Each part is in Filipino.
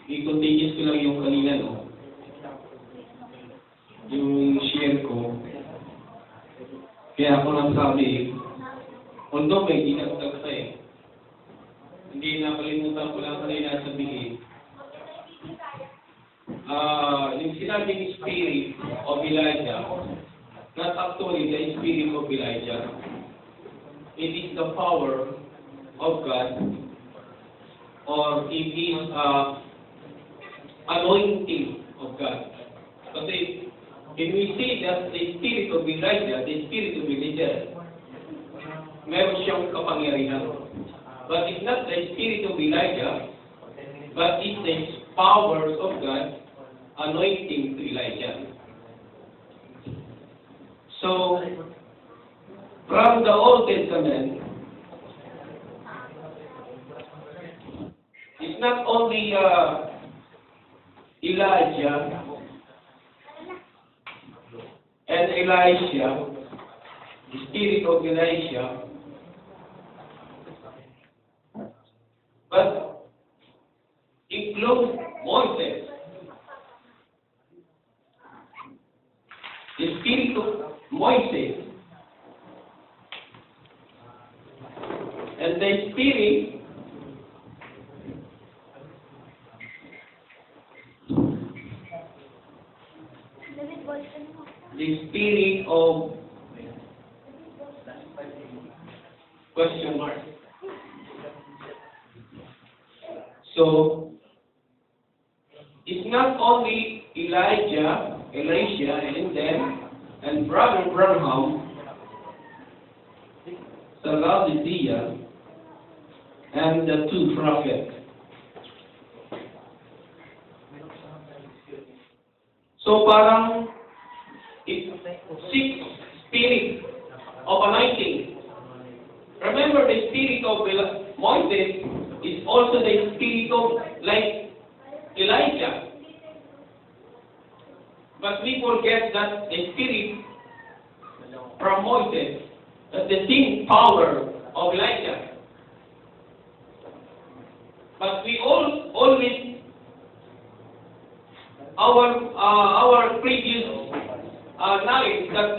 I-contagious ko lang yung kanina, no? Yung share ko. Kaya ako nagsabi, although may dinagdag pa eh, hindi nakalimutan ko lang kanina sabihin, yung sinabing spirit of Elijah, not actually the spirit of Elijah. It is the power of God, or it is anointing of God. Kasi when we say that the spirit of Elijah, meron siyang kapangyarihan. But it's not the spirit of Elijah, but it's the powers of God anointing to Elijah. So, from the Old Testament, it's not only Elijah and Elisha, the spirit of Elisha, but includes Moses. The spirit of Moses and the spirit of question mark. So, it's not only Elijah, Elisha, and Brother Branham, Laodicea, and the two prophets. So, parang it's six spirit of anointing. Remember, the spirit of Moses is also the spirit of like Elijah. But we forget that the spirit from Moses is the same power of Elijah. But we always our previous knowledge that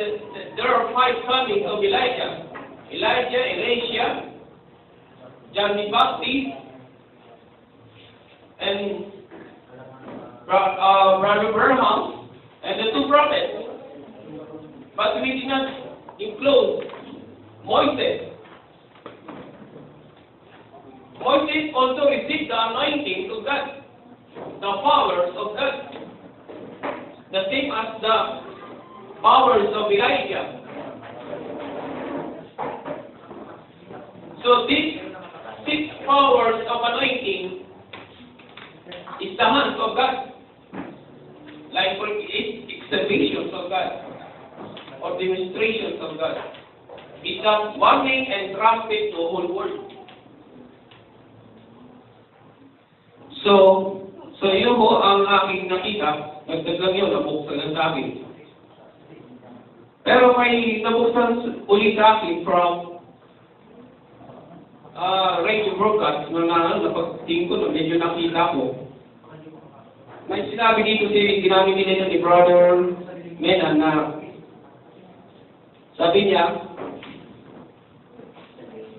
there are five comings of Elijah: Elijah, Elisha, John the Baptist, and Brother Branham, and the two prophets. But we did not include Moses. Moses also received the anointing of God, the powers of God, the same as the powers of Elijah. So these six powers of anointing is the hands of God, like for exhibitions of God or demonstrations of God. It's a warning and trumpet to the whole world. So yun po ang aking nakita. Nagdaglang yun, nabuksan lang sa akin. Pero may nabuksan ulit sa akin from radio broadcast na napagtingin ko, medyo nakita ko. May sinabi dito ginamit nila ni Brother Menan na sabi niya,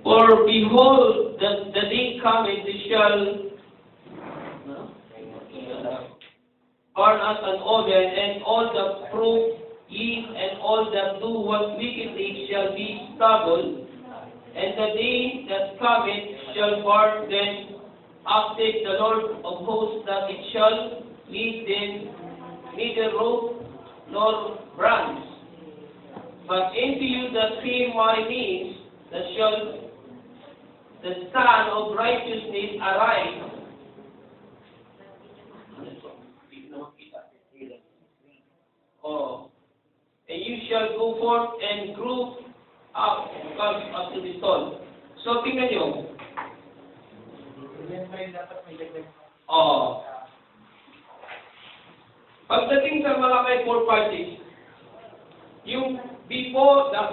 for behold, the day cometh, they shall burn us an oven, and all the proof ye and all that do what wickedly shall be stubble, and the day that cometh shall burn them up, saith the Lord of hosts, that it shall leave them neither root nor branch. But into you that fear my names, that shall the Son of righteousness arise. And you shall go forth and grow up, come up to the stone. So, tingnan nyo. Pagdating sa Malakay 4:5, yung before the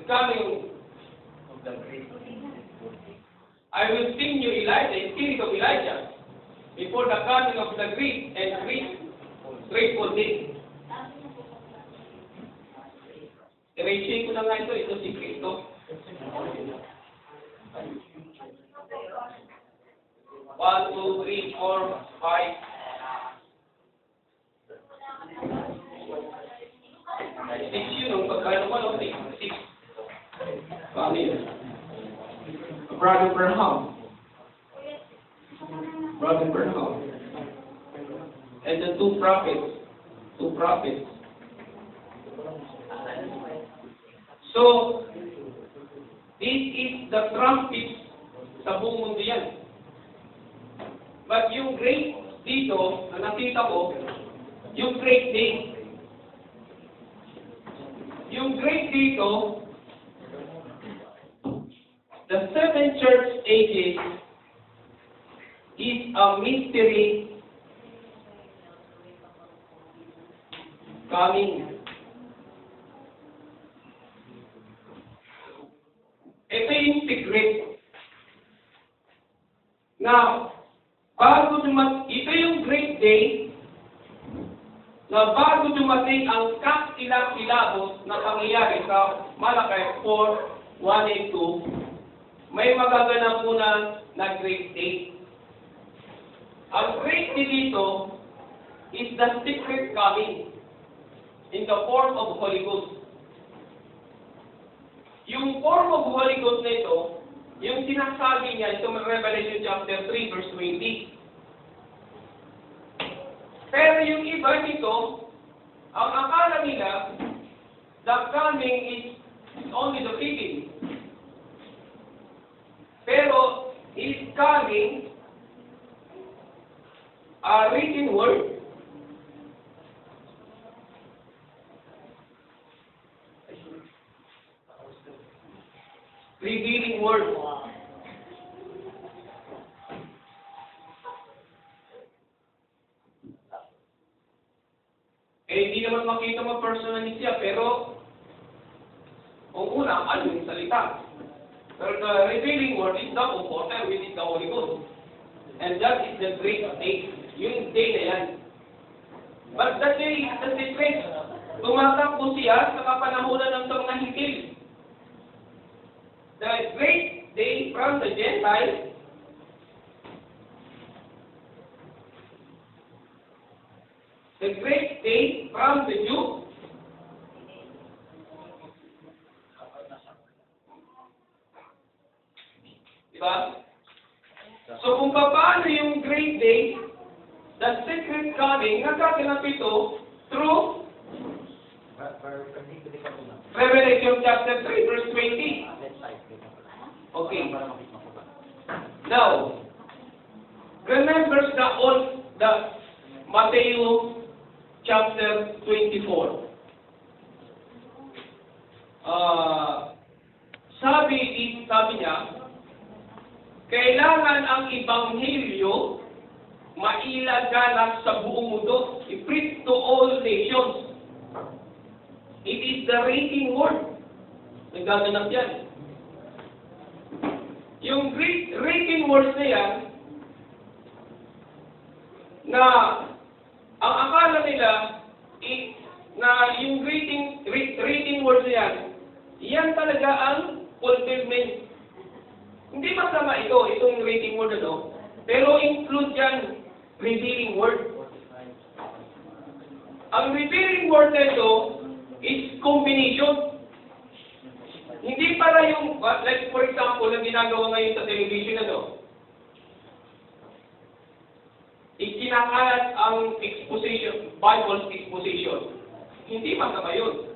coming of the great, I will send you Elijah, the spirit of Elijah, before the coming of the great and grateful day. I-share ko na nga ito si Kristo. 1, 2, 3, 4, 5. Six yun, pagkano mo, 6. Paano yun? Brother Burnham. And the two prophets. So, this is the trumpet sa buong mundo yan. But yung great dito, na nakita ko, yung great day. Yung great dito, the seven church ages is a mystery coming. Ito yung secret. Now, ito yung great day na bago dumating ang kakilap-kilabot na pangyayari sa Malakay 4, 1 and 2, may magaganap muna na great day. Ang great day dito is the secret coming in the form of Holy Ghost. Yung form of Holy Ghost na ito, yung sinasabi niya, ito Revelation chapter 3, verse 20. Pero yung iba nito, ang akala nila, the coming is only the beginning. Pero, is coming a written word. Revealing word. Hindi naman makita mo personally siya, pero ang una, ano yung salita? Pero the revealing word is the comforter, which is the Holy Ghost. And that is the great day. Yung day na yan. But the day is the secret. Tumatakbo siya sa kapanahunan ng mga higil. The great day from the Gentiles the great day from the Jews. Diba? So kung paano yung great day, the secret coming, nagkakanap ito through Revelation chapter 3, verse 20. Okay. Now, remember the Matthew chapter 24. Sabi niya, kailangan ang Ebanghelyo mailaganap sa buong mundo. I-preach to all nations. It is the written word. Nagaganap yan. Yung written words na yan, na ang akala nila, na yung written words na yan talaga ang fulfillment. Hindi masama itong written word na to, pero include yan revealing word. Ang revealing word na ito is combination. Hindi para yung, like for example, ang ginagawa ngayon sa television na to, ikinakalat ang exposition, Bible's exposition. Hindi masama yun.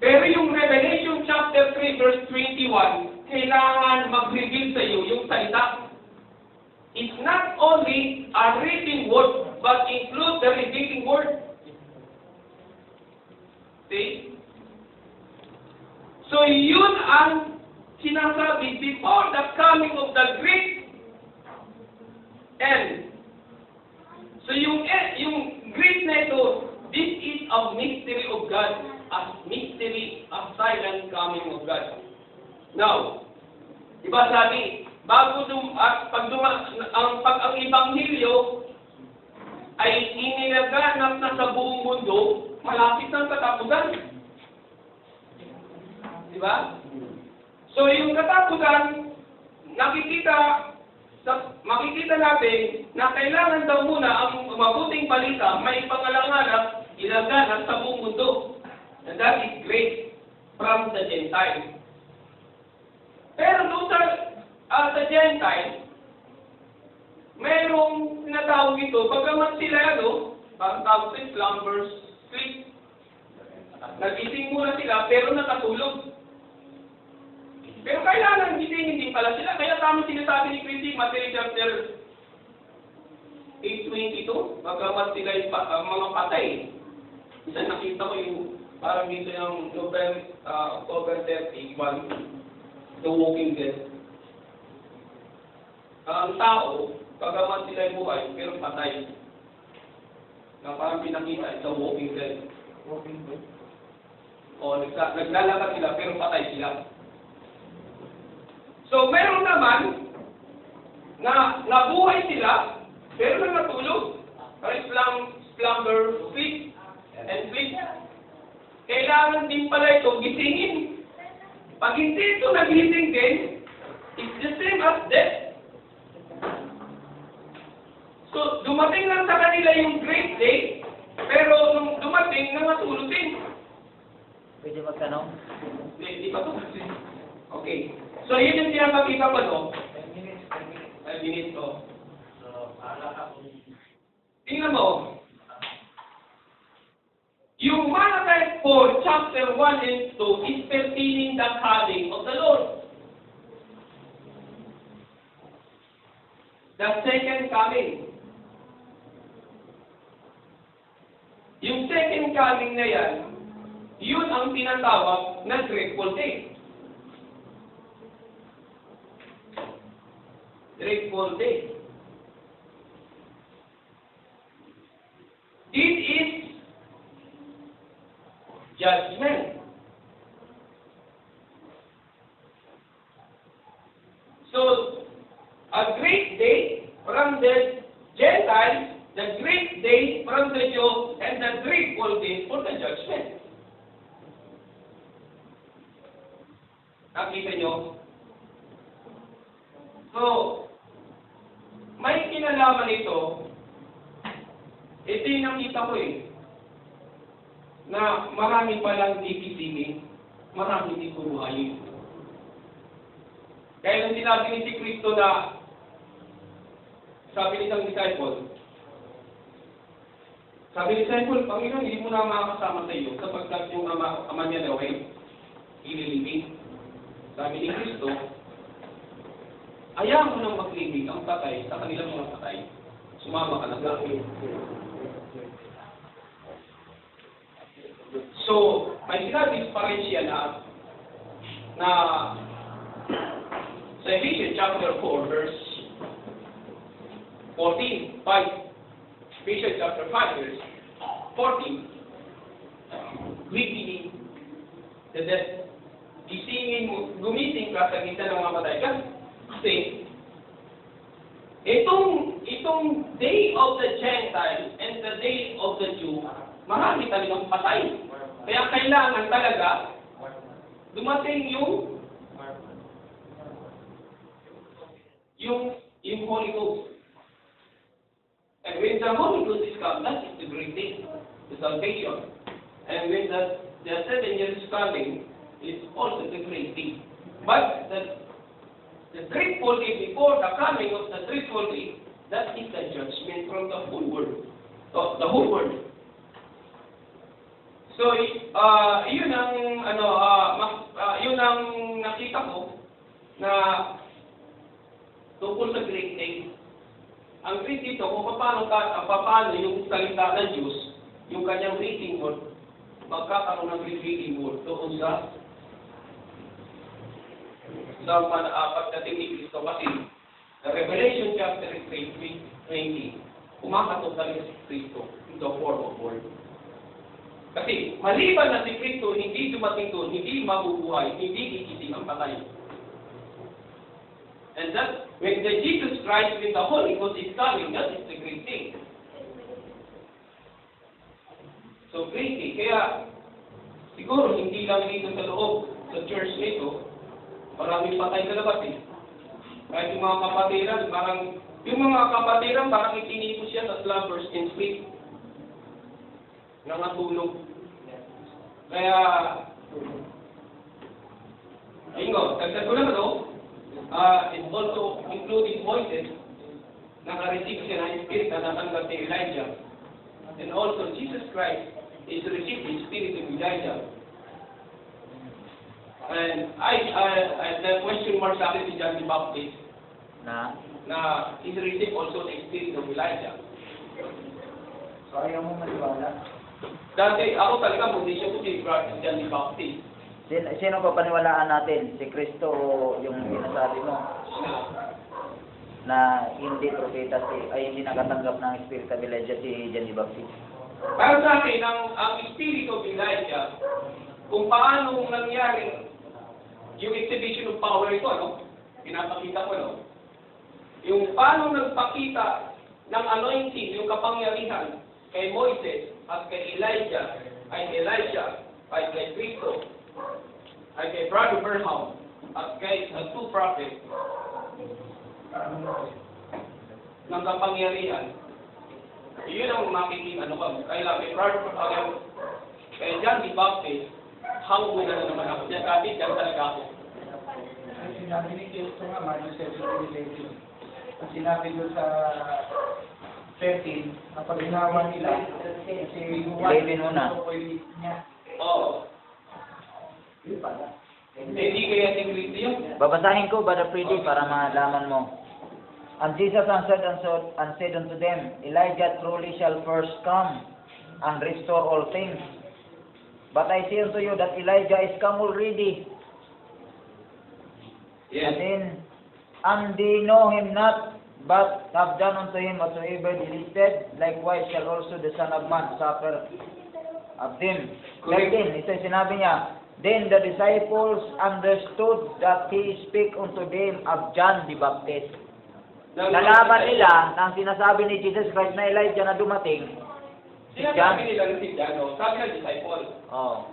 Pero yung Revelation chapter 3 verse 21, kailangan mag-reveal sa iyo yung salita. It's not only a written word, but include the revealing word. See? So yun ang sinasabi before the coming of the great end. So yung great na ito, this is a mystery of God, a mystery of silent coming of God. Now, diba sabi, pag ang Ebanghelyo ay inilaganap na sa buong mundo, malapit ng katapusan. Di ba? So yung katapusan, makikita natin na kailangan daw muna ang mabuting balita may pangalanganap, ilaganap sa buong mundo. And that is grace from the Gentiles. Pero doon sa Gentile, mayroong sinatawag ito, pagkaman sila, parang tawag sa slumbers, sleep. Nagising muna sila, pero nakatulog. Pero kailangan hindi pala sila. Kaya tama sinasabi ni Christy, Matthew chapter 8:22, pagkaman sila yung mga patay. Isa nakita ko yung, parang dito yung October 31, The Walking Dead. Ang tao, pagaman sila yung buhay, pero patay. Na parang pinakita, it's a walking dead. Walking dead? O, naglalakad sila, pero patay sila. So, meron naman, na nabuhay sila, pero natulog. Parang slumber, sleep, and sleep. Kailangan din pala ito gisingin. Pag hindi ito nagising din, it's the same as death. So, dumating lang sa kanila yung great day, pero nung dumating, nangatulog din. Pwede magtanong? Hindi pa ito. Okay. So, yun yung pinapakita ko, no? 10 minutes. 5 minutes, oh. So, para ako. Tingnan mo. Yung Malachi 4, chapter 1 and 2 is pertaining the coming of the Lord. The second coming. Yung second coming na yan, yun ang tinatawag na grateful day. Grateful day. It is judgment. So, a great day from the Gentiles, the great day from the Jews, and the grateful day for the judgment. Nakita nyo? So, may kinalaman ito. Ito yung nakita ko na marami palang tipisingin, marami din bubuhayin. Kaya nung sinabi ni si Kristo na, sabi ni isang disciple, Panginoon, hindi mo na makakasama sa iyo sapagkat yung ama niya daw ay ililibing. Sabi ni Kristo, ayaw mo nang maglibing ang patay sa kanilang mga patay. Sumama ka na sa akin. So, may sinabi pa rin siya na sa Ephesians chapter 4, verse 14, 5. Ephesians chapter 5, verse 14. Quickening the death. Gisingin mo, gumising ka sa gitna ng mga patay. Kasi, itong day of the Gentile and the day of the Jew, marami talagang patay. Kaya kailangan talaga dumating yung Holy Ghost. And when the Holy Ghost is come, that is the great thing, the salvation. And when the 7 years coming, is also the great thing. But the grateful day before the coming of the grateful day, that is the judgment from the whole world. So, the whole world. So, yun ang nakita ko na tungkol sa great day. Ang great dito, kung paano yung salita ng Diyos, yung kanyang reading word, magkakaroon ng reading word doon sa pagdating ni Kristo. Kasi, the Revelation chapter 3:20, kumakatok talaga si Kristo in the form of word. Kasi, maliban na si Kristo, hindi dumating doon, hindi mabubuhay, hindi gigising ang patay. And that, when the Jesus Christ with the Holy Ghost is coming, that is the great thing. So, great thing. Kaya, siguro, hindi lang dito sa loob, sa church nito, maraming patay sa labas eh. Kahit yung mga kapatiran, parang itinipos siya sa slumbers and sleep. Nangatulog. Kaya, ayun ko, dagdag ko lang it's also including Moses, naka-receive siya ng spirit na natanggap ni Elijah. And also, Jesus Christ is received the spirit of Elijah. And the question mark sa akin si John the Baptist, na is received also the spirit of Elijah. So ayaw mo maniwala? Dati, ako talaga, hindi siya ko si John the Baptist. Sino pa paniwalaan natin? Si Kristo o yung sinasabi mo? Na hindi propeta ay hindi nakatanggap ng Spirit of Elijah si John the Baptist. Para sa akin, ang Spirit of Elijah, kung paano nangyari yung exhibition of power ito, pinapakita ko, yung paano nagpakita ng anointing, yung kapangyarihan kay Moises at kay Elijah, ay kay Cristo, ay kay Brother Branham, at kay two prophets, ng kapangyarihan. Yun ang makikita, kay Brother Branham, kay John the Baptist, hango na naman ako. Diyan talaga ako. Sinabi ni Kristo nga, Matthew 17:18. Ang sinabi doon sa 13, na pag ginawa nila, kasi niya. Oo. Hindi kaya si Kristo yun. Babasahin ko, Brother Freddy, para malaman mo. And Jesus answered and said unto them, Elijah truly shall first come and restore all things. But I say unto you that Elijah is come already. Yes. And they know him not, but have done unto him whatsoever he listed. Likewise shall also the Son of Man suffer of them. 13, ito sinabi niya, then the disciples understood that he spake unto them of John the Baptist. Nalaman nila na ang sinasabi ni Jesus Christ na Elijah na dumating, sinasabi nila si John, sabi ng disciple. Oh.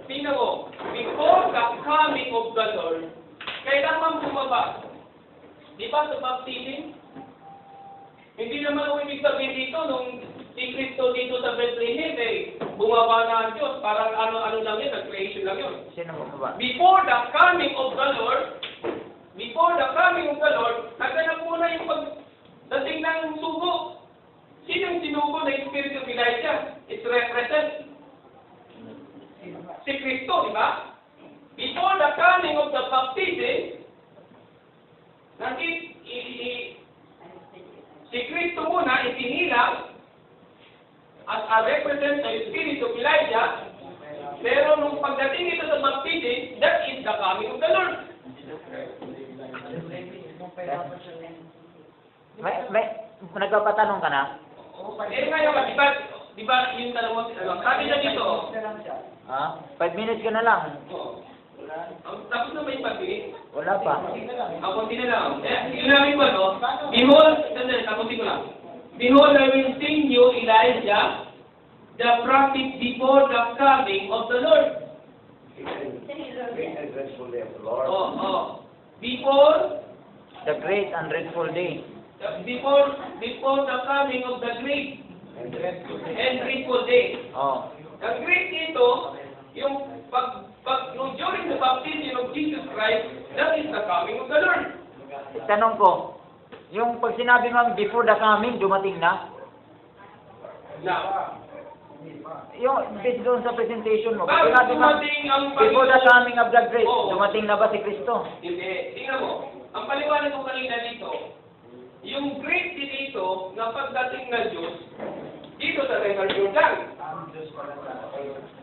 Tingnan mo, before the coming of the Lord, kailangan bumaba. Di ba sa baptism? Hindi naman ang ibig sabihin dito, nung si Kristo dito sa Bethlehem, bumaba na ang Diyos, parang ano lang yun, nag-creation lang yun. Sino bumaba? Before the coming of the Lord, naganap muna yung pagdating ng sugo. Sino yung sinugo na yung Spirit of Elijah? It represents si Kristo, di ba? Before the coming of the baptism, si Kristo muna isinilang as a represent ng Spirit of Elijah, pero nung pagdating ito sa baptism, that is the coming of the Lord. May nagpapatanong ka na? Ngayon, di ba yung dalawang, sabi na dito, 5 minutes ka na lang. tapos na ba yung pag-ibig? Wala pa. Kunti na lang. Sinabi ko, behold, tapusin ko lang. Behold, I will send you Elijah, the prophet before the coming of the Lord. Before The great and dreadful day. before the coming of the great and dreadful day. Oh. Ang great dito, yung during the baptism of Jesus Christ, that is the coming of the Lord. Tanong ko, yung pag sinabi mo before the coming, dumating na? Now, Yung based doon sa presentation mo, bago sinabi mo, dumating ang before the coming of the great, Oo. dumating na ba si Kristo? Hindi. Tingnan mo, ang paliwanag ko kanina dito, yung great dito na pagdating na Diyos, dito sa River Jordan.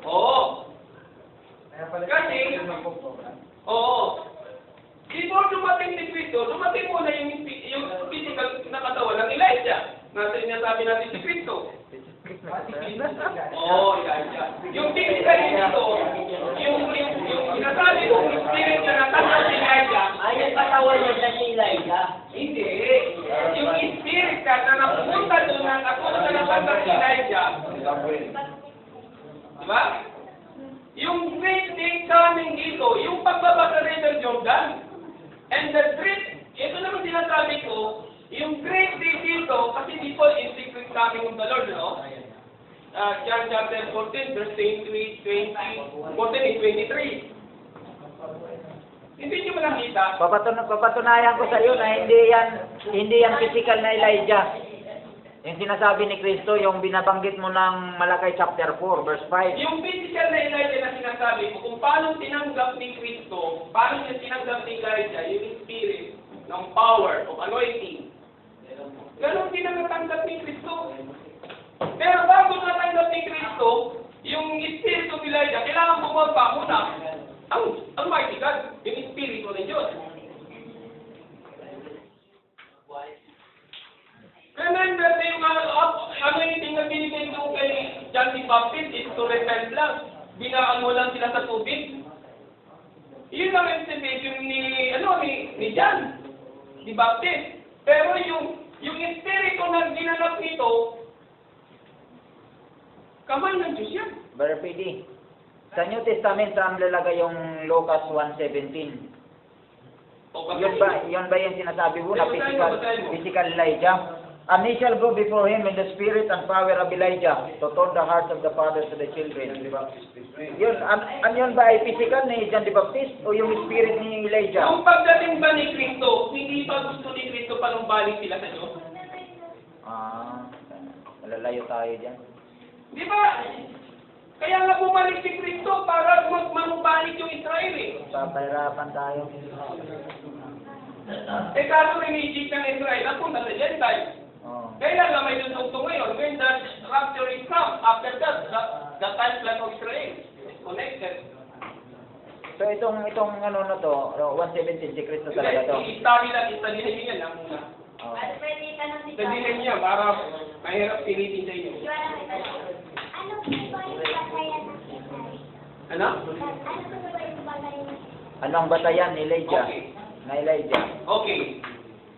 Oo. Kasi, before dumating ni Kristo, dumating muna yung physical na katawan ng Elijah. Nasa niya sabi natin si Kristo. Oo, Elijah. Yung physical dito, yung sinasabi ko, spirit na natanggap si Elijah, Ay, yung katawan niya na si Elijah. hindi. Yung spirit ka na napunta doon na natanggap si Elijah, diba? Yung great day coming dito, yung pagbaba sa River Jordan, and the great, ito naman sinasabi ko, yung great day dito, kasi dito in secret coming of the Lord, no? John chapter 14, verse 14 and 23. Hindi nyo nakita? Papatunayan ko sa iyo na hindi yan physical na Elijah. Yung sinasabi ni Kristo, yung binabanggit mo ng Malakay chapter 4, verse 5. Yung physical na Elijah na sinasabi ko, kung paano tinanggap ni Kristo, paano niya tinanggap ni Elijah, yung spirit ng power of anointing. Ganon din ang natanggap ni Kristo. Pero bago natanggap ni Kristo, yung espiritu ni Elijah, kailangan bumaba muna ang mighty God, yung espiritu ng Diyos. Ganun dati yung anointing na binigay doon kay John the Baptist is to repent lang. Binaan mo lang sila sa tubig. Yun ang inspiration ni John the Baptist. Pero yung espiritu na ginanap nito, kamay ng Diyos yan. Brother PD, sa New Testament saan lalagay yung Lucas 1:17? Yun ba yung sinasabi mo na physical Elijah? And he shall go before him in the spirit and power of Elijah to turn the hearts of the fathers to the children. Yun, yun ba ay physical ni John the Baptist o yung spirit ni Elijah? Kung pagdating ba ni Kristo, hindi ba gusto ni Kristo panumbalik sila sa Diyos? Malalayo tayo dyan. Di ba? Kaya nga bumalik si Kristo para manumbalik yung Israel eh. Papahirapan tayo. Kaso rin ng Israel, napunta sa Gentile. Kailan na may dudugtong ngayon? When the rapture is come, after that, the time plan of Israel is connected. So itong ano na to, 1:17 si Kristo talaga to. I-study niyo yan lang muna. Study niya para mahirap pilitin sa inyo. Ano? Ano ang batayan ni Elijah? Okay. Na Elijah. Okay.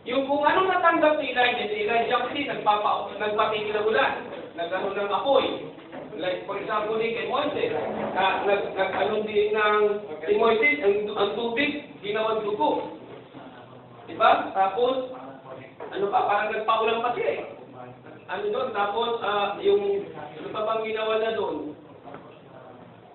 Yung kung anong natanggap ni Elijah kasi nagpakikilabulan, nagkaroon ng apoy. Like, for example, kay Moises, nag-ano din si Moises, ang tubig, ginawang dugo. Diba? Tapos, ano pa, parang nagpaulang pa siya eh. Ano doon? Tapos, yung, ano pa bang ginawa na doon?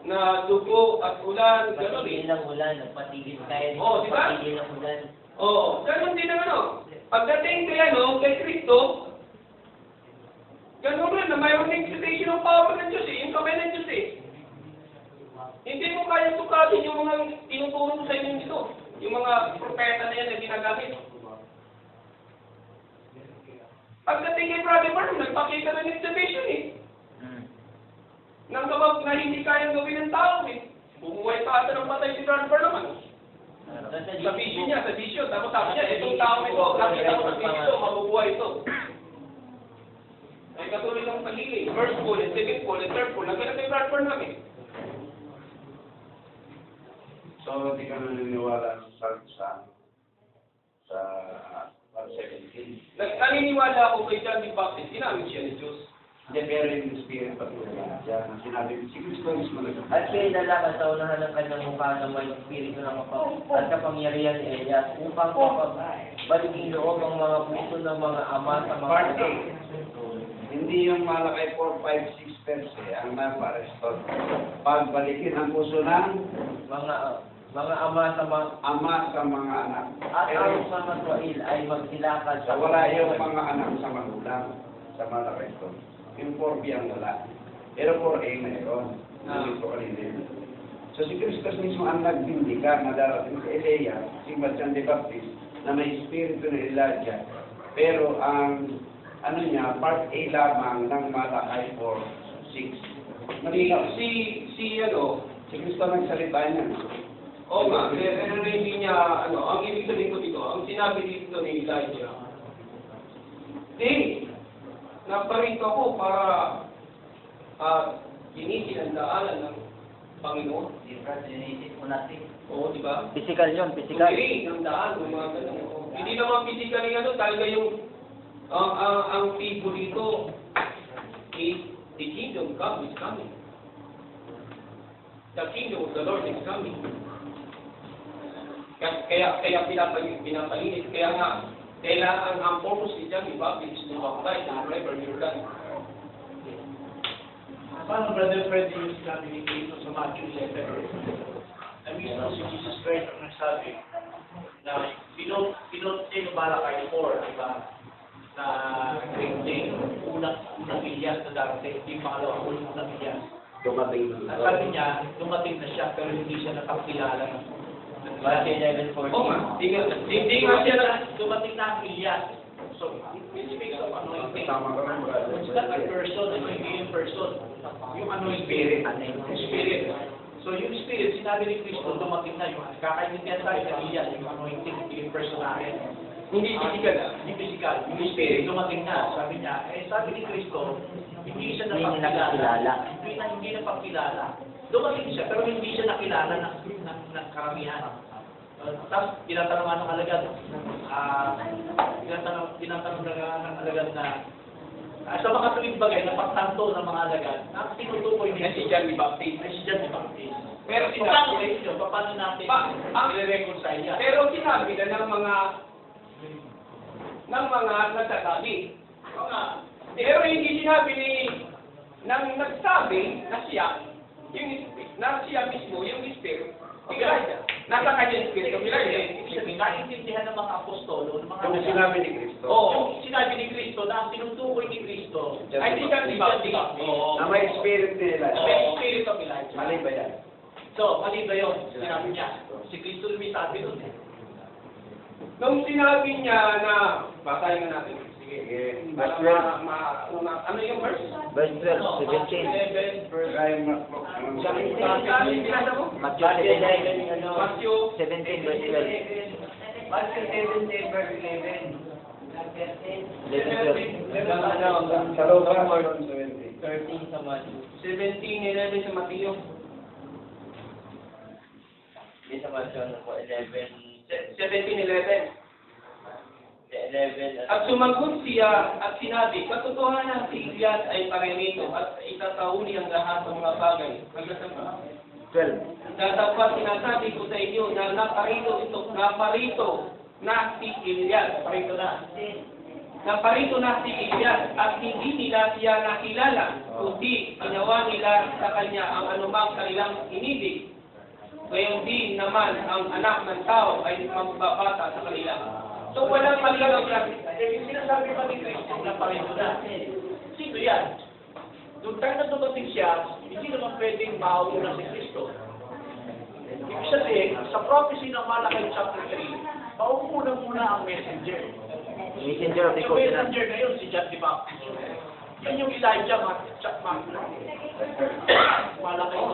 Na dugo at ulan, gano'n eh. Patigil ng ulan, patigil tayo. Oo, di ba? Patigil ng ulan. Oo, gano'n din ang ano. Pagdating kay Kristo, gano'n rin na mayroong exhibition ng power ng Diyos eh, yung kamay ng Diyos eh. Hindi mo kaya sukatin yung mga tinutulong sa inyo dito, yung mga propeta na yan na ginagamit. Pagdating kay Brother Mark, nagpakita ng exhibition eh. Nang kabag na hindi kayang gawin ng tao eh. Bumuhay pa ata ng patay si Brother naman. Sa vision niya, tapos sabi niya, itong tao ito, nakita ko sa vision, mabubuhay ito. Ay katulad ng pagiging, first pool, and second pool, and third pool, nagkaroon kay Brother namin. So, hindi ka naniniwala sa 17. Naniniwala ako kay John the Baptist, ginamit siya ni Diyos. Hindi, pero yung spirit patuloy siya. Sinabi, si Kristo mismo At pinadala sa unahan ng kanyang mukha na may espiritu ng at kapangyarihan ni Elias upang baliging loob ang mga puso ng mga ama sa mga Part A. Hindi yung Malakay 4, 5, 6 verse ang napa-restore. Pagbalikin ang puso ng mga ama sa mga anak. at ang mga tuwail ay magsilakad So, wala yung mga anak sa magulang sa Malakay 4. Yung 4B ang wala. Pero 4A mayroon. Nandito ko kanina. So si Kristus mismo ang nagbindika na darating sa Elia, si John the Baptist, na may espiritu ni Elijah. Pero ang ano niya, part A lamang ng Malakay 4:6. Si Kristo nagsalita niya. Oo nga, pero hindi niya, ang ibig sabihin ko dito, ang sinabi dito ni Elijah, naparito ako para linisin ang daanan ng Panginoon. Oo, di ba? Physical yun, physical. Tumiring ang daan ng mga ganun. Hindi naman physical yung ano, talaga yung ang people dito is the kingdom of God is coming. The kingdom of the Lord is coming. Kaya pinapalinis. Kaya nga, kailangan ang purpose ni John the Baptist is to baptize and forever you're done. Paano, Brother Fred, yung sinabi ni Cristo sa Matthew 11? Na mismo si Jesus Christ ang nagsabi na pinutino-bala kayo for, di ba? Na great day, unang Ilyas na darating, yung pangalawa, unang Ilyas. Dumating. Ang sabi niya, dumating na siya, pero hindi siya nakakilala. Matthew 11:14. Oo nga, hindi nga siya na, Dumating na ang Ilyas. So, it speaks of anointing. Tama ka naman. It's not a person, hindi yung person. Yung anointing. Spirit. So yung spirit, sinabi ni Cristo, dumating na yung kakaintindihan tayo sa Ilyas, yung anointing, yung personahe. hindi physical na. Hindi physical. Yung spirit, dumating na. Sabi niya, sabi ni Cristo, hindi siya napakilala. Hindi napakilala. Dumating siya, pero hindi siya nakilala ng karamihan. Tapos, tinatanong ng alagad, tinatanong ng alagad na, sa mga tuwing bagay na pagtanto ng mga alagad, ang tinutukoy niya Si John the Baptist. si John the Baptist. Pero Paano sinabi, ito? Paano natin ang i-reconcile yan? pero sinabi na ng mga nagsasabi. Pero hindi sinabi ng nagsabi na siya mismo, yung Spirit, Elijah. Nasa kanya yung Spirit of Elijah. Ibig sabihin, naiintindihan ng mga apostolo, ng mga Yung sinabi ni Cristo. Oo. Yung sinabi ni Cristo na ang tinutukoy ni Cristo Ay, si John the Baptist. Na may spirit nila. may Spirit of Elijah. Mali ba yan? So, mali ba yun? Sinabi niya. Si Cristo may sabi doon. Nung sinabi niya na, basahin na natin. Sige. Para ano yung verse? Verse 12, 17. 11 verse Binasa mo? Matthew 17. Matthew 17 verse 12. Matthew 17 verse 11. 11, 12. Sa loob ng Lord 70. 13 sa Matthew. 17:11 sa Mateo. Hindi sa Matthew, ano po, 11. 17:11. 11. At sumagot siya at sinabi, katotohanan si Elias ay parimito at itatahuli ang lahat ng mga bagay. Hanggang sa ba? 12. Datapwat sinasabi ko sa inyo na naparito na si Elias. Naparito na si Elias at hindi nila siya nakilala, kundi ginawa nila sa kanya ang anumang kanilang inibig. Ngayon din naman ang anak ng tao ay magbabata sa kanila. So walang malinaw na. Yung sinasabi pa ni Cristo na parito na. Sino yan? Nung time na dumating siya, hindi naman pwedeng mauna si Cristo. Ibig sabihin, sa prophecy ng Malakay chapter 3, mauuna muna ang messenger. Messenger of the Yung covenant. messenger ngayon, si John the Baptist. Yan yung Elijah, Malakay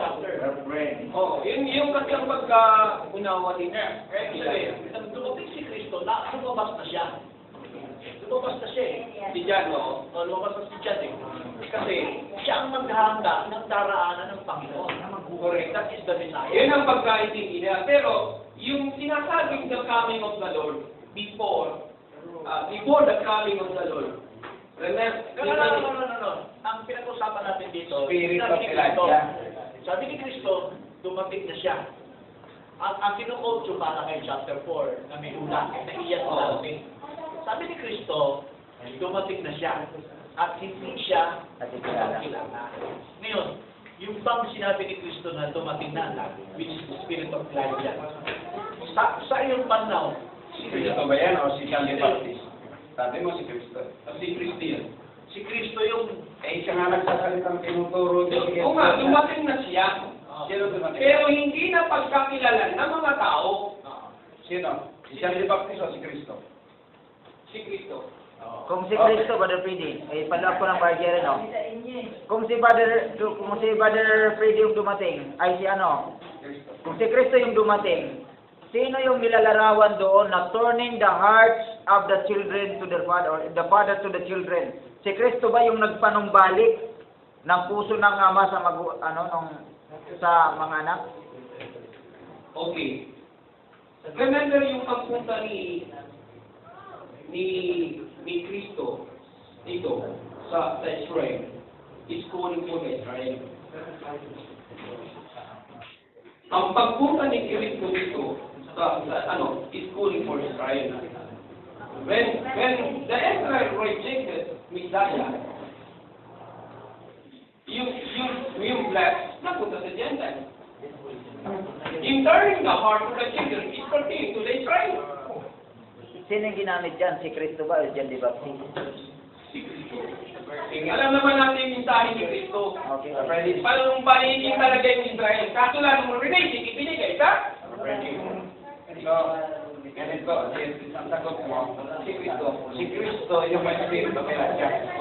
chapter. Oo, yung kasi ang pagka-unawa din niya. Ibig sabihin, nang dumating si Cristo, lumabas na siya. Lumabas na siya eh. Si John, no? Lumabas na si John eh. Kasi siya ang maghahanda ng daraanan ng Panginoon na mag-correct. That is the Messiah. Yun ang pagkaintindi nila. Pero, yung sinasabing the coming of the Lord before the coming of the Lord, remember, No. Ang pinag-usapan natin dito, Spirit sabi of ni Cristo, Elijah. sabi ni Cristo, dumating na siya. Ang kinukot yung Malakay chapter 4 na may ulat na iyan na natin. Sabi ni Cristo, dumating na siya. At hindi siya Nakikilala. kilala. Ngayon, yung bang sinabi ni Cristo na dumating na, which is the Spirit of Elijah, sa iyong pananaw, Si Cristo ba yan o si John the Baptist? Sabi mo si Cristo. si Christian. Si Cristo yung Siya nga nagsasalitang tinuturo. Oo nga, dumating na siya. Sino dumating? Pero hindi na pagkakilalan ng mga tao. Sino? Si John the Baptist o si Cristo? Si Cristo. Kung si Cristo, Brother Freddy, ay pala ko ng Bargera, no? Kung si Brother Freddy yung dumating, ay si ano? Cristo. Kung si Cristo yung dumating, sino yung nilalarawan doon na turning the hearts of the children to their father, or the father to the children? Si Cristo ba yung nagpanumbalik ng puso ng ama sa sa mga anak? Okay. Remember yung pagpunta ni Kristo dito sa Israel. Is calling for Israel. Ang pagpunta ni Kristo dito is calling for Israel. When the Israel rejected Messiah, yung blessed, napunta sa Gentile. In turning the heart of the children, is pertaining to the Israel. Sino yung ginamit dyan? Si Kristo ba o John the Baptist? Si Kristo. Alam naman natin yung mensahe ni Kristo. Okay. Paano paniging talaga yung Israel? Kaso lang nung relating, ibinigay ka? Ganito, ang sagot mo, si Kristo yung may Espiritu kay Elijah.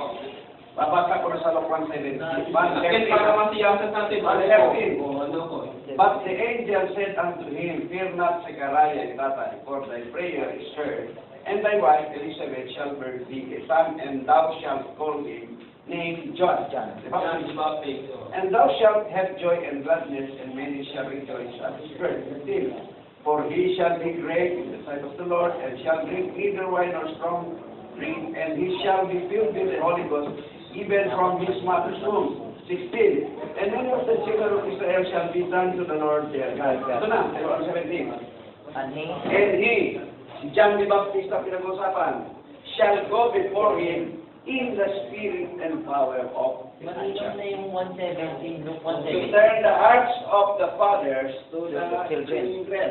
Babasa ko na sa Luke 1:17. Bakit para masiyasat natin? But the angel said unto him, Fear not, Zechariah, Tata, for thy prayer is heard, and thy wife Elizabeth shall bear thee a son, and thou shalt call him named John. And thou shalt have joy and gladness, and many shall rejoice at his birth. For he shall be great in the sight of the Lord, and shall drink neither wine nor strong drink, and he shall be filled with the Holy Ghost, even from his mother's womb. 16. And many of the children of Israel shall be done to the Lord their God. Ito na, 17. And he, si John the Baptist na pinag-usapan, shall go before him in the spirit and power of Maliban na yung 117, Luke to 117. turn the hearts of the fathers to the children. children.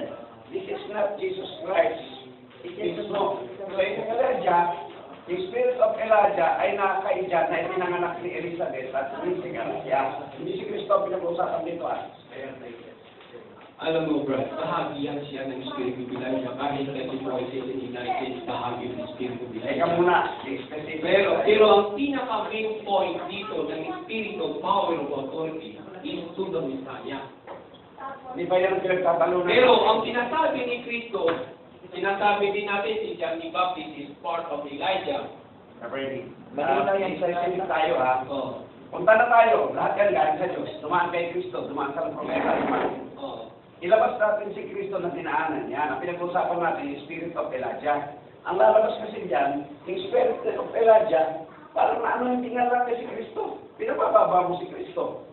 This is not Jesus Christ. It is no. So in Elijah, the spirit of Elijah ay nakakaijan na ipinanganak ni Elizabeth at ni Zechariah. Hindi si Kristo pinag-uusapan dito Alam mo, Brad, bahagi yan siya ng Espiritu Elijah. Kahit kasi po ay sa United, bahagi ng Espiritu Eka Elijah. muna, specific. Pero ang pinaka-main point dito ng Spirit of Power of Authority is to the Messiah. Hindi ba yan pinagtatalunan? Pero ang sinasabi ni Kristo, sinasabi din natin si John the Baptist is part of Elijah. Ready? Malinaw yung specific tayo Oh. Punta na tayo. Lahat yan galing sa Diyos. Dumaan kay Kristo. Dumaan sa propeta. Oh. Ilabas natin si Kristo na dinaanan niya. Ang pinag-usapan natin yung Spirit of Elijah. Ang lalabas kasi dyan, yung Spirit of Elijah, parang ano yung tingnan si Kristo. Pinapababa mo si Kristo.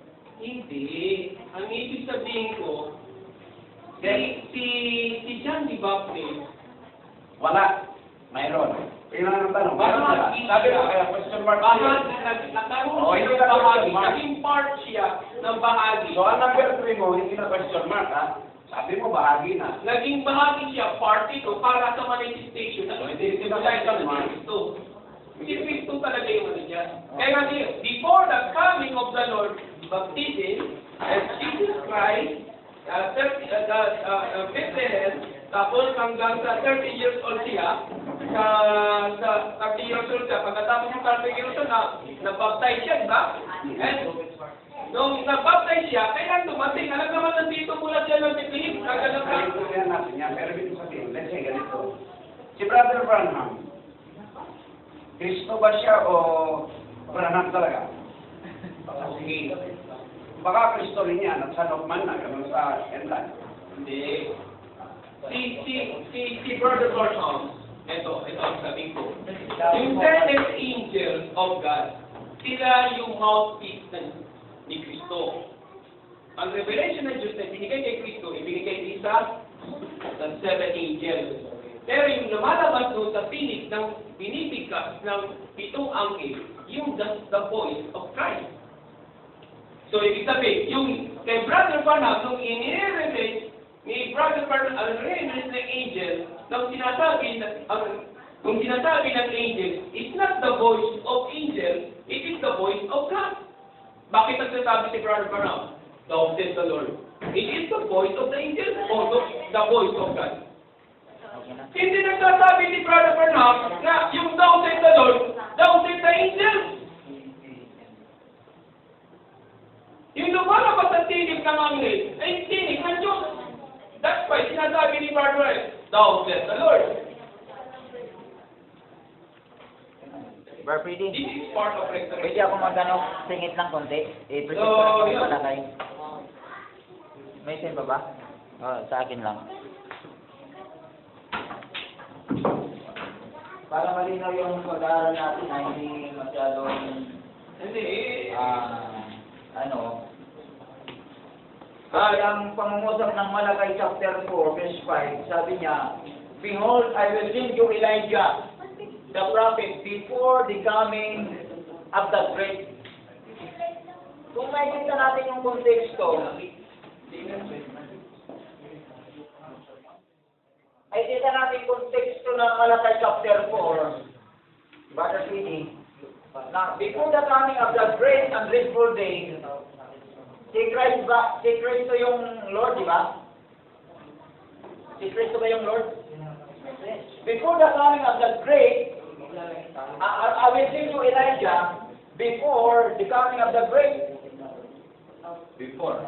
Hindi. Ang ibig sabihin ko, si John the Baptist, Wala. Mayroon. Yun ang tanong. bahagi Sabi siya, mo kaya question mark. nagkaroon Oh, siya hindi ng ka bahagi, question mark. naging part siya ng bahagi. So ang number 3 mo, hindi na question mark ha. Sabi mo bahagi na. Naging bahagi siya, part ito, para sa manifestation ng Hindi na question mark. Kristo. Si Kristo talaga yung ano dyan. Kaya nga siya, before the coming of the Lord, baptism, as Jesus Christ, Bethlehem, tapos hanggang sa 30 years old siya, sa 30 years old siya, pagkatapos ng 30 years old na-baptize siya, diba? And nung na-baptize siya, kailan dumating? Alam naman nandito mula siya ng Bethlehem, kagalang ka. Ito natin yan. Pero dito sabihin, let's say ganito. Si Brother Branham, Kristo ba siya o Branham talaga? Sige. Baka Kristo rin yan at Son of Man na gano'n sa Enlan. Hindi. Si Brother Branham, ito ang sabihin ko. Yung 10 angels of God, sila yung mouthpiece ni Kristo. Ang revelation ng Diyos na binigay kay Kristo, ibinigay isa sa 7 angels. Pero yung lumalabas doon sa pinig ng binibigkas ng 7 angel, yung the voice of Christ. So, ibig sabihin, yung kay Brother Branham, nung inirelate ni Brother Branham, ang release ng angel, nung sinasabi ng angel, it's not the voice of angel, it is the voice of God. Bakit nagsasabi si Brother Branham? Thou said the Lord. It is the voice of the angel or the voice of God. Hindi nagsasabi ni Brother Branham na yung thou said the Lord, thou said the angel. Yung lumalabas sa tinig ng angel, ay tinig ng Diyos. That's why sinasabi ni Brother, thou said the Lord. Bar Freddy. This is part of resurrection. Pwede ako magano, singit lang konti. I-present So, ko lang yun. pala kayo. May time pa ba? Sa akin lang. Para malinaw yung pag-aaral natin na hindi masyadong, Hindi. ang pangungusap ng Malakay chapter 4, verse 5, sabi niya, Behold, I will send you Elijah, the prophet, before the coming of the great. Kung makikita natin yung konteksto, ay kita natin konteksto ng Malakay chapter 4, Brother Fini, na before the coming of the great and dreadful day, si Kristo yung Lord, di ba? Si Kristo ba yung Lord? Before the coming of the great, I will send you Elijah before the coming of the great. Before.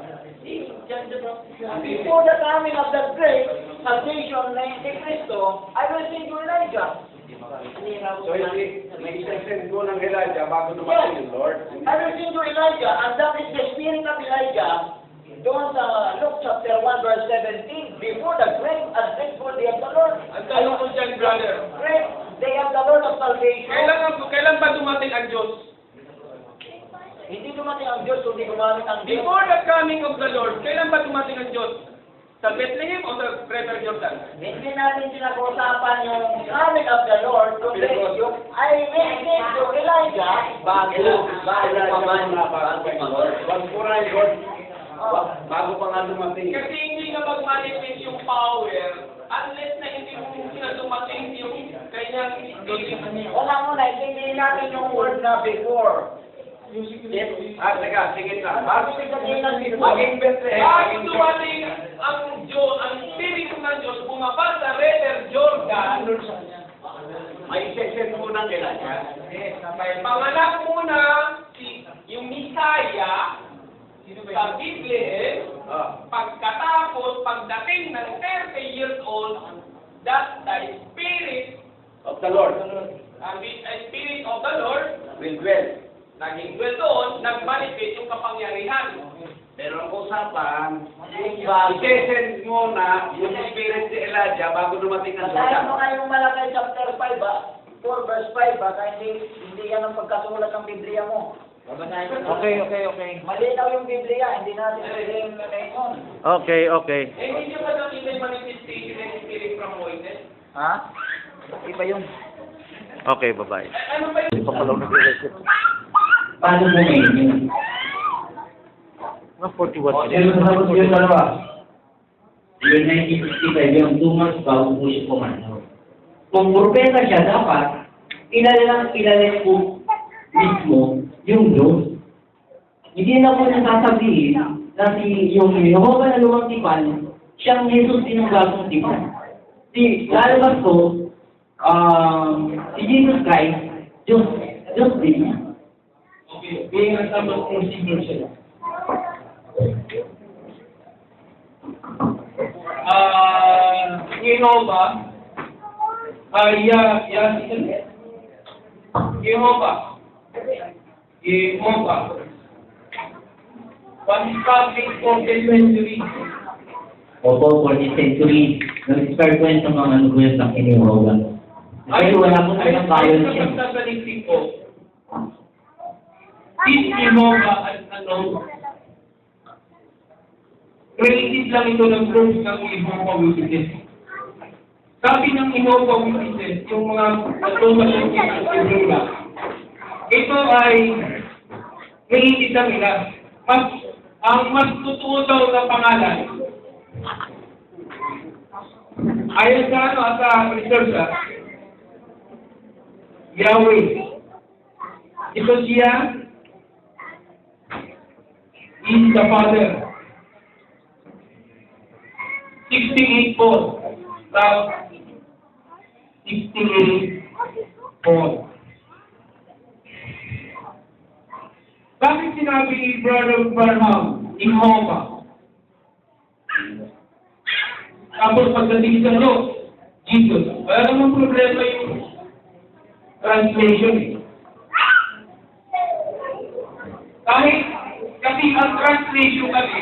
Before the coming of the great salvation na si Kristo, I will send you Elijah. So, may isang mo ng Elijah bago dumating yung Lord. I will send you Elijah, and that is the spirit of Elijah. Doon sa Luke chapter 1 verse 17, before the great and dreadful day of the Lord. Ang tanong ko dyan, brother. Great day of the Lord of salvation. Kailan ba dumating ang Diyos? Hindi dumating ang Diyos, kundi gumamit ang Diyos. Before the coming of the Lord, kailan ba dumating ang Diyos? Sa Bethlehem o sa River Jordan? Hindi natin pinag-uusapan yung coming of the Lord, kundi yung I will send you Elijah bago pa man Bago pa nga dumating. Kasi hindi na mag-manifest yung power unless na hindi mo na dumating yung kanyang spirit. Wala mo na, hindi natin yung word na before. Teka, sige lang. Bago sabihin ng before. Maging Bethlehem. Bago dumating ang Diyos, ang spirit ng Diyos, bumaba sa River Jordan, May isesend mo ng Elijah. panganak muna yung Messiah sa Bethlehem. Pagkatapos, pagdating ng 30 years old, that the Spirit, Of the Lord. ang Spirit of the Lord, Will dwell. naging dwell doon, nag-manifest yung kapangyarihan. Pero ang usapan, isesend mo na yung spirit ni Elijah bago dumating ang Basahin mo Jordan. kayong Malakay chapter 5, 4 verse 5, kaya hindi yan ang pagkasulat ng Biblia mo. Okay. Malinaw yung Biblia, hindi natin pwedeng ngayon. Okay. Eh, hindi ba natin may manifestation ng Spirit from Moises? Ha? Iba yun. Okay, bye-bye. Ano ba yun? Paano mo ngayon? Mga 41 Pero tapos yung dalawa, yung 1965, yung 2 months bago po siya pumanaw. Kung propeta siya, dapat ilalim po mismo yung Diyos. Hindi na po nasasabihin na yung Jehovah na lumang tipan, siyang Jesus din ang bagong tipan. Lalabas ko, si Jesus Christ, Diyos din niya. Okay, being a tamang procedure siya. Jehovah ay Jehovah was established for the century. Opo, for the century, nag-start po yan sa mga nubuyan ng Jehovah. Kasi wala po tayong violence yan. Pagsasalisi ko, this Jehovah created lang ito ng group ng Jehovah Witnesses. Sabi ng Jehovah Witnesses, yung mga natumal ng Jehovah, ito ay created lang nila. Ang mas totoo daw na pangalan, ayon sa research, Yahweh. Ito siya is the Father. 68 po. 68 po. Bakit sinabi ni Brother Branham, Jehovah? Tapos pagdating sa Diyos, Jesus. Wala namang problema yung translation. Kasi ang translation kasi,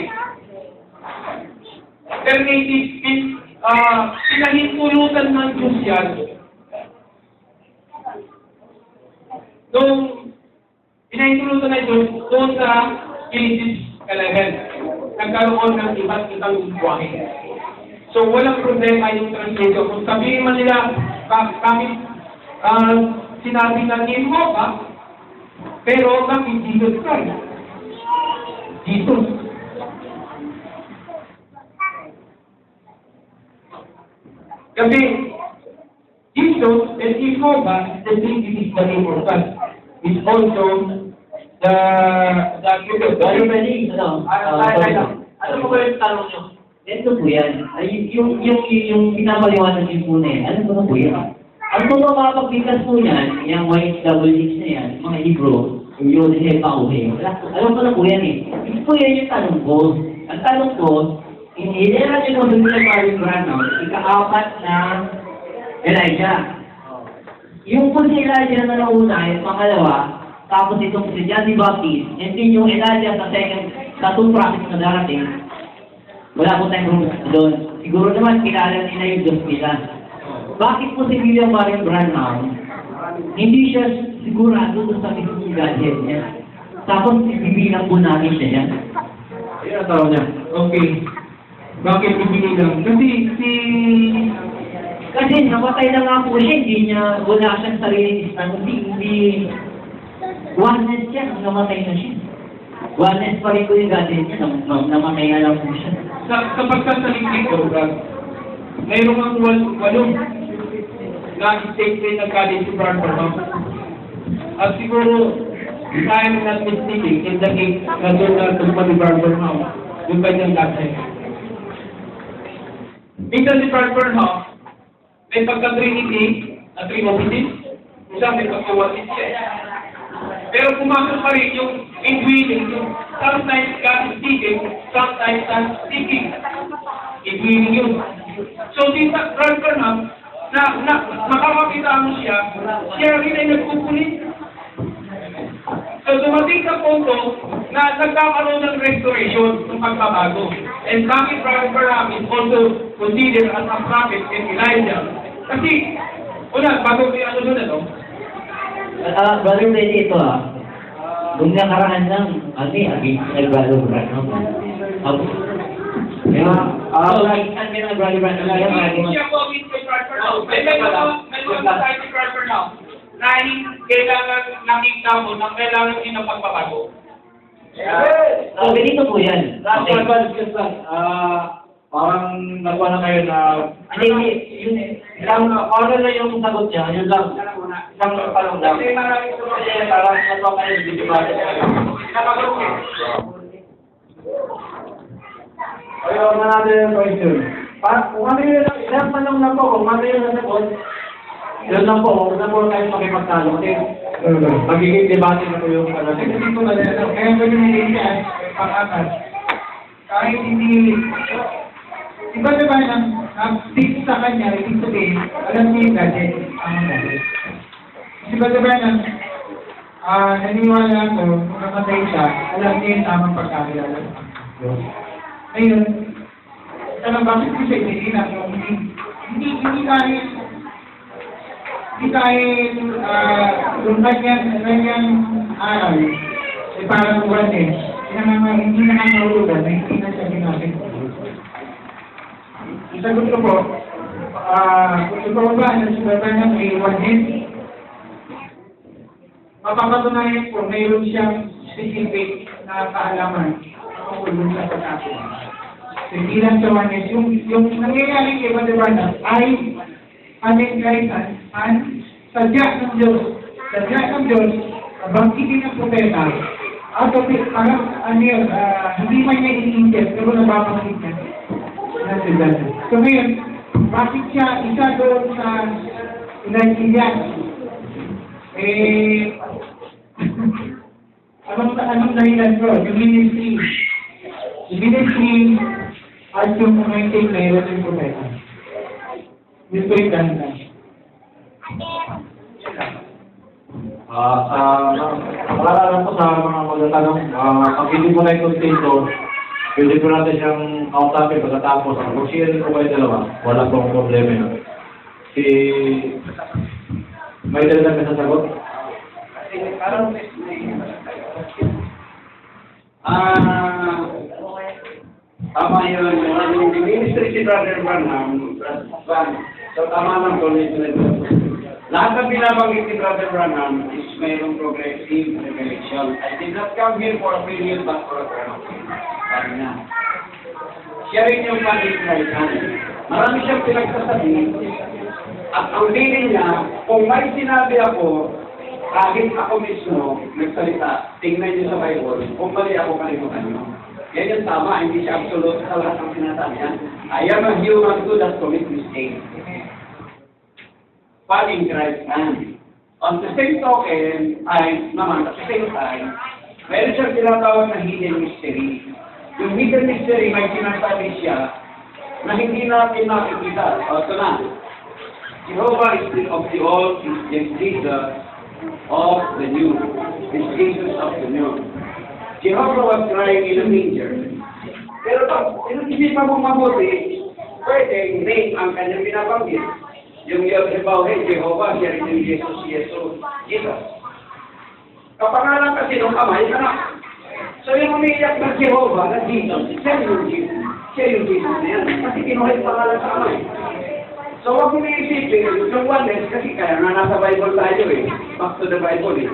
alternative means, pinahintulutan ng Diyos yan. Pinahintulutan ng Diyos doon sa Genesis 11. Nagkaroon ng iba't ibang lingwahe. So, walang problema yung translation. Kung sabihin man nila, bakit sinabi ng Jehovah, pero bakit Jesus Christ? Jesus. Kasi, Jesus and Jehovah, the Trinity is the name of God. It's also the Bali, ano? Ano po ba yung tanong nyo? Ito po yan. Ay, yung pinapaliwanag din po na yan. Ano po na po yan? Ang mga makapagbigas po yan, yung white double X na yan, mga Hebrew, yung yun, pauhe. Alam ko na po yan eh. Ito po yan yung tanong ko. Ang tanong ko, inilera nyo naman nila Mario Branham, ika-apat na Elijah. Yung po si Elijah na nauna, yung pangalawa, tapos itong si John the Baptist, and then yung Elijah sa two prophets na darating, wala po tayong doon. Siguro naman, kilala nila yung Diyos nila. Bakit po si William Marion Branham, hindi siya sigurado doon sa mismong Godhead niya? Tapos, ibibilang po namin siya yan. Ayun ang tawag niya. Okay. Bakit ibibilang? Kasi namatay na nga po siya, hindi niya, wala siyang sarili, hindi, oneness siya, namatay na siya. Oneness pa rin po yung Godhead niya, namatay na lang po siya. Sa pagsasaling ko, mayroong ang walong na-statement ng college si Branham. At siguro, time not mistaken, in the case na doon na tumpa ni Branham, yung kanyang dati. Minsan si Branham, may pagka-trinity, na trinity, minsan may pagka-walit siya. Pero pumasok pa rin yung indwelling, yung sometimes God is speaking, sometimes God is speaking. Indwelling yun. So, si Branham, makakakita mo siya rin ay nagpupulit. So, dumating sa punto na nagkakaroon ng restoration ng pagbabago. And bakit Branham is also considered as a prophet and Elijah? Kasi, bago may ano doon, Brother Freddy, ito nung nakaraan ng, nag-Brother Branham. Saan ka na Brother Branham? Siya po ang kay Branham. May mga tayo si Branham na kailangan nakita mo na kailangan din ng pagbabago. Ganito po yan. Parang nagawa na kayo na... Ano na yung sagot niya? Yun lang. Isang tanong lang. Kasi maraming sagot niya. Parang nagawa kayo ng dibate. Napagod niya. Ayaw na natin yung question. Kung ano yun, isang tanong lang po. Kung ano yun ang sagot, yun lang po. Huwag na po tayo makipagtalo. Kasi magiging debate na po yung ano. Kasi dito na rin. Kaya pwede nilin siya. Pang-akas. Kahit hindi... Iba diba nag-stick sa kanya, ibig sabihin, alam niya yung gadget, ang gadget. Iba diba naniniwala ko, kung namatay siya, alam niya yung tamang pagkakilala. Ngayon, bakit ko siya itinilap yung hindi kahit yung kanyang araw, parang buwan hindi nakangahulugan, hindi na siya ginamit. Sagot ko po, kung ito ba na siya ng A1N, mapapatunayan po, mayroon siyang specific na kaalaman kung sa pagkakita. So, hindi lang sa 1N, yung nangyayari kay Badawana ay sadya ng Diyos. Sadya ng Diyos, bangkitin ng propeta, out of it, parang hindi man niya iniintip, pero nababangkit niya. So ngayon, bakit siya isa doon sa Elijah? Anong dahilan ko? Yung ministry. Yung ministry at yung anointing na iwan ng propeta. Yun po yung dahilan. Pag-aaralan ko sa mga magtatanong, pag hindi mo na yung contento, pwede ko natin siyang kausapin pagkatapos. Kung sharing ko kayo dalawa, wala pong problema yun. May dalagang ka sasagot? Tama yun. Yung ministry si Brother Branham, so tama ng college. Lahat ng binabanggit ni Brother Branham is mayroong progressive revelation. I did not come here for a period but for a term. Sabi na. Siya rin yung pan-Israel. Marami siyang pinagsasabi. At ang feeling niya, kung may sinabi ako, kahit ako mismo nagsalita, tingnan niyo sa Bible, kung mali ako, kalimutan niyo. Yan yung tama, hindi siya absolute sa lahat ng sinasabi niya. I am a human too that commit mistakes. Falling Christ man. On the same token, at the same time, meron siyang tinatawag na hidden mystery. Yung hidden mystery, may sinasabi siya na hindi natin nakikita. Ito na. Jehovah is of the old, is Jesus of the new. Is Jesus of the new. Jehovah was crying in a manger. Pero pag inisipan mo mabuti, pwede name ang kanyang binabanggit. Yung Yahweh, Jehovah, siya rin yung Jesus. Kapangalan kasi nung kamay, anak. So yung umiiyak ng Jehovah, na Jesus, siya yung Jesus na yan. Kasi kinuha yung pangalan sa kamay. So huwag mo iisipin, yung oneness, kasi kaya na nasa Bible tayo back to the Bible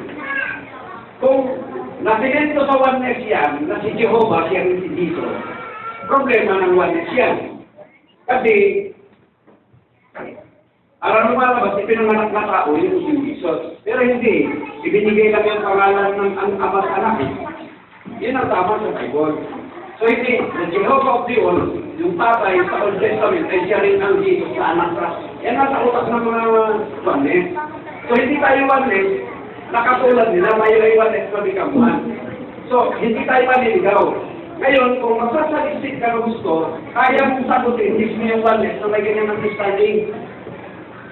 Kung nasinento sa oneness yan, na si Jehovah, siya rin si Jesus, problema ng oneness yan. Kasi, alam mo malabas, ipinanganak na tao, yun si Jesus. Pero hindi, ibinigay lang yung pangalan ng ama sa anak. Yun ang tama sa Bible. So hindi, the Jehovah of the Old, yung tatay sa Old Testament, ay siya rin ang Jesus sa anak. Yan ang utak ng mga oneness. So hindi tayo oneness, nakatulad nila, may oneness na bikamuhan. So hindi tayo maliligaw. Ngayon, kung magsasalistik ka ng gusto, kaya mong sagutin, mismo yung oneness na may ganyan ng understanding.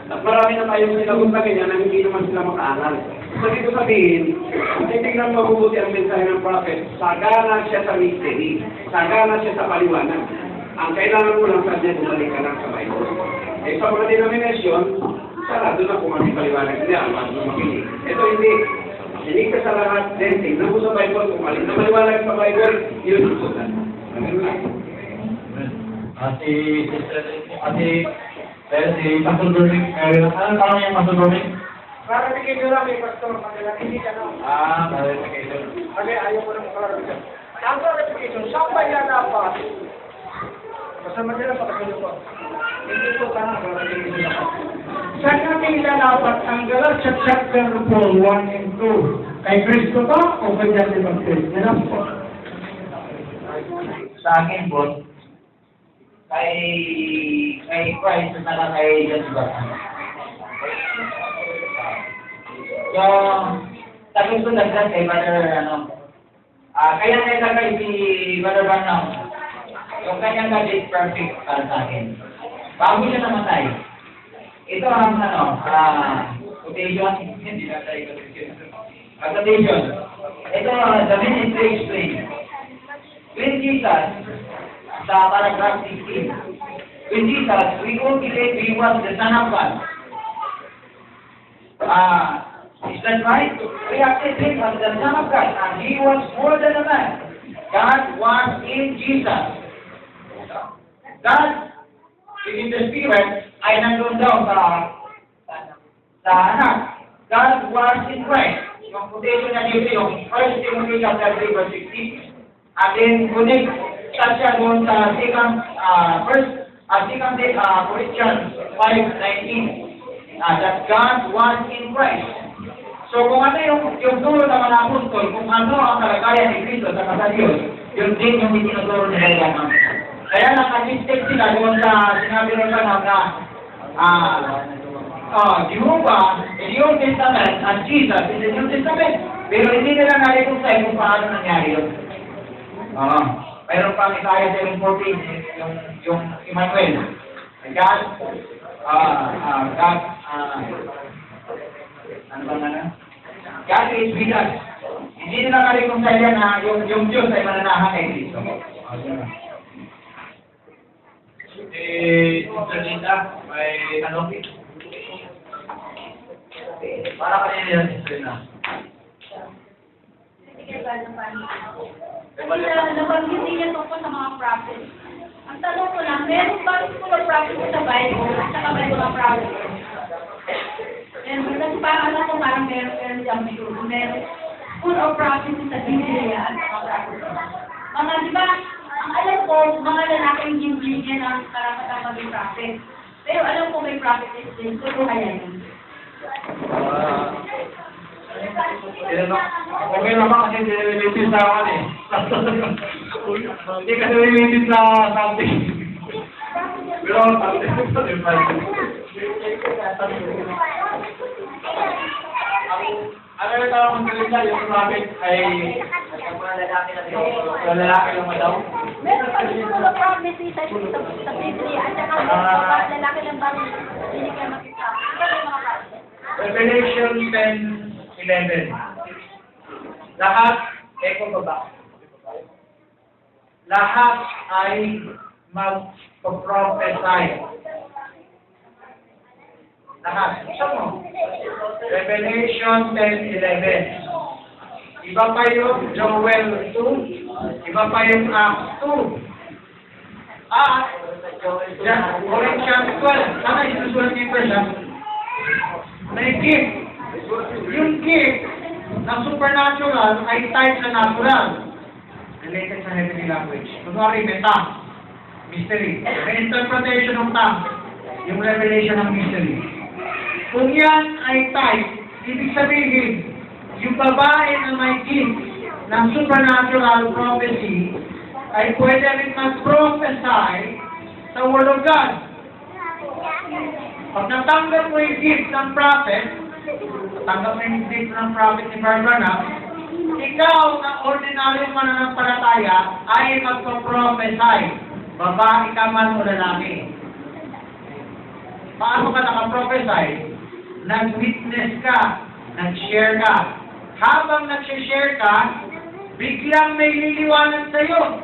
At marami na tayong sinagot na ganyan na hindi naman sila makaaral. So dito sabihin, titignan mabubuti ang mensahe ng prophet, sagana siya sa mystery, sagana siya sa paliwanag. Ang kailangan mo lang sa dyan, bumalik ka lang sa Bible. Eh sa mga denomination, sarado na kung may paliwanag nila, ang mga makinig. Ito hindi ka sa lahat, then tignan mo sa Bible, kung mali na maliwanag sa Bible, yun ang sudan. Si Pastor Dominic, ano tanong niya, Pastor Dominic? Clarification lang, may pastor, hindi ka na. Clarification. Kasi ayaw mo ng clarification. Ang clarification, saan ba yan dapat? Basta madala pa kasi po. Hindi po ka na clarification ako. Saan natin dapat ang galat sa chapter 4, 1 and 2? Kay Kristo ba o kay John the Baptist? Yan po. Sa akin po, kay Christ na lang kay Jesus Baptist. So, sabi ko nagdag kay Brother, kaya nailagay si Brother Branham, yung kanyang God is perfect para sa akin. Bago siya namatay, ito ang quotation, hindi na tayo quotation. Ito, the minute to explain. When Jesus, sa paragraph 16, when Jesus, we all believe he was the Son of God. Is that right? We accept him as the Son of God, and he was more than a man. God was in Jesus. God, in the Spirit, ay nandun daw sa anak. God was in Christ. Yung quotation na dito, yung 1 Timothy chapter 3 verse 16. And then, connect siya doon sa 2 Corinthians 5:19. That God was in Christ. So kung ano yung turo ng mga apostol, kung ano ang kalagayan ni Cristo sa mga Diyos, yun din yung itinuturo nila yan. Kaya nakasistek sila doon sa sinabi ng Branham na Jehovah in the Old Testament and Jesus in the New Testament. Pero hindi nila nalikunsay kung paano nangyari yun. Mayroon pang Isaiah 7:14, yung Emmanuel. God, ano ba na? God is with us. Hindi nila na-reconcile yan na yung Diyos ay mananahan kay Kristo. Sister Linda, may tanong? Para kanina yan, Sister Linda. Nabanggit niya tungkol sa mga prophets. Ang tanong ko lang, meron ba school of prophecy sa Bible at saka Bible of prophecy? Kasi parang alam ko parang meron diyang school of prophecy sa Biblia at saka prophecy. Mga, di ba, ang alam ko, mga lalaking ginigyan ang karapatang maging prophet. Pero alam ko may prophetess din, so kaya yun. Okay naman kasi hindi related sa akin eh. Hindi kasi related sa something. Pero something sa ano yung tawag ng salita, yung prophet ay mga lalaki lang daw? Meron pa siguro prophecy sa Biblia at saka mga lalaki lang ba hindi kayo makita? Ano yung mga prophecy? Revelation 10:11. Lahat, echo baba. Lahat ay mag-prophesy. Lahat. Gusto mo? Revelation 10:11. Iba pa yung Joel 2. Iba pa yung Acts 2. Corinthians 12. Sana isusulat niyo pa siya. May gift. Yung gift ng supernatural ay type sa natural. Related sa heavenly language. Kunwari, may tongue. Mystery. May interpretation ng tongue. Yung revelation ng mystery. Kung yan ay type, ibig sabihin, yung babae na may gift ng supernatural prophecy ay pwede rin mag-prophesy sa Word of God. Pag natanggap mo yung gift ng prophet, tanggap mo yung gift ng prophet ni Barbara, ikaw na ordinaryong mananampalataya ay magpo-prophesy. Babae ka man o lalaki. Paano ka nakaprophesy? Nag-witness ka, nag-share ka. Habang nag-share ka, biglang may liliwanag sa iyo.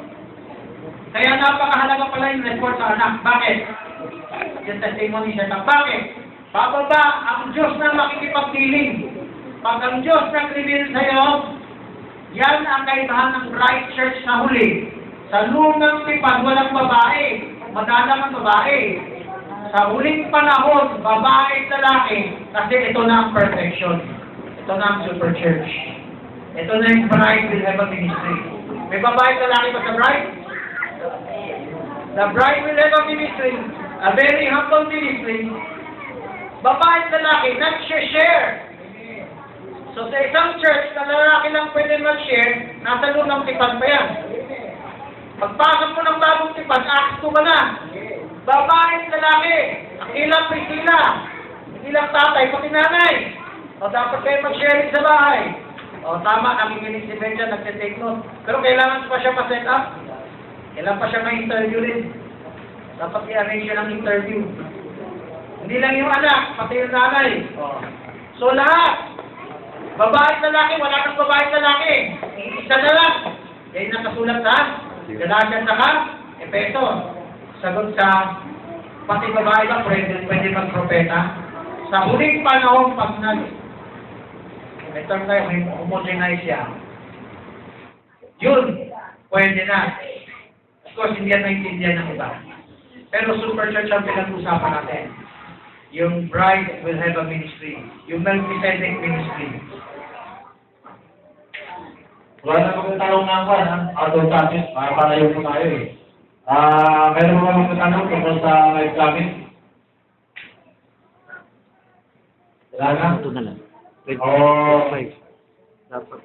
Kaya napakahalaga pala yung report sa anak. Bakit? Yung testimony siya. Bakit? Bababa ang Diyos na makikipagpiling. Pag ang Diyos nag-reveal sa iyo, yan ang kaibahan ng Bright Church sa huli. Sa lungang tipad, walang babae. Madadang ang babae. Sa huling panahon, babae at lalaki, kasi ito na ang perfection. Ito na ang super church. Ito na yung bride will have a ministry. May babae at lalaki ba sa bride? The bride will have a ministry. A very humble ministry. Babae at lalaki, nag-share. So sa isang church, na lalaki lang pwede mag-share, nasa lunang tipad pa yan. Pagpasok mo ng bagong tipad, Acts 2 ka na. Babae at lalaki, ang ilang Priscilla, ang ilang tatay, pati nanay. O dapat kayo mag-sharing sa bahay. O tama, nakikinig si Benja, nagtitake note. Pero kailangan pa siya pa-set up. Kailangan pa siya may-interview rin. Dapat i-arrange siya ng interview. Hindi lang yung anak, pati yung nanay. O. So lahat, babae at lalaki, wala kang babae at lalaki. Isa na lang. Yan nakasulat sa Galatians saka Efeso. Sagot sa pati babae ba pwede magpropeta? Sa huling panahon, pag may term tayo, may homogenize siya. Yun, pwede na. Of course, hindi yan naintindihan ng iba. Pero super church ang pinag-usapan natin. Yung bride will have a ministry. Yung Melchizedek ministry. Wala na magtatanong nga ako, outdoor classes, palayo po tayo eh. Meron mo ba magtatanong tungkol sa live classes? Wala na? Ito na lang. Oo. Dapat.